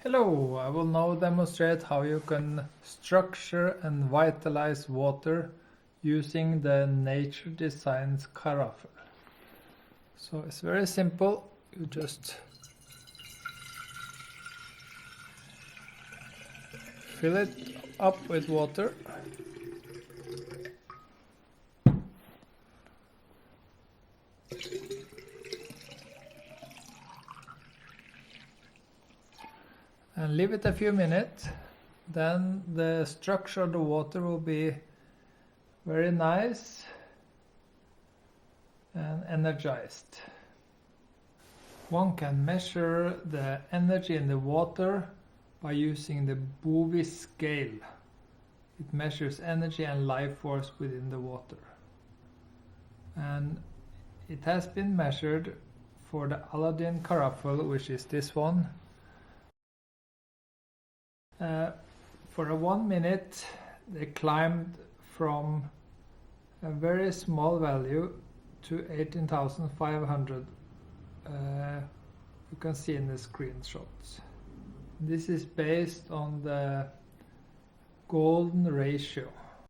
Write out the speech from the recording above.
Hello, I will now demonstrate how you can structure and vitalize water using the Nature Designs Carafe. So it's very simple, you just fill it up with water. And leave it a few minutes, then the structure of the water will be very nice and energized. One can measure the energy in the water by using the Bowie scale. It measures energy and life force within the water. And it has been measured for the Alladin Carafe, which is this one. For a 1 minute they climbed from a very small value to 18,500. You can see in the screenshots. This is based on the golden ratio.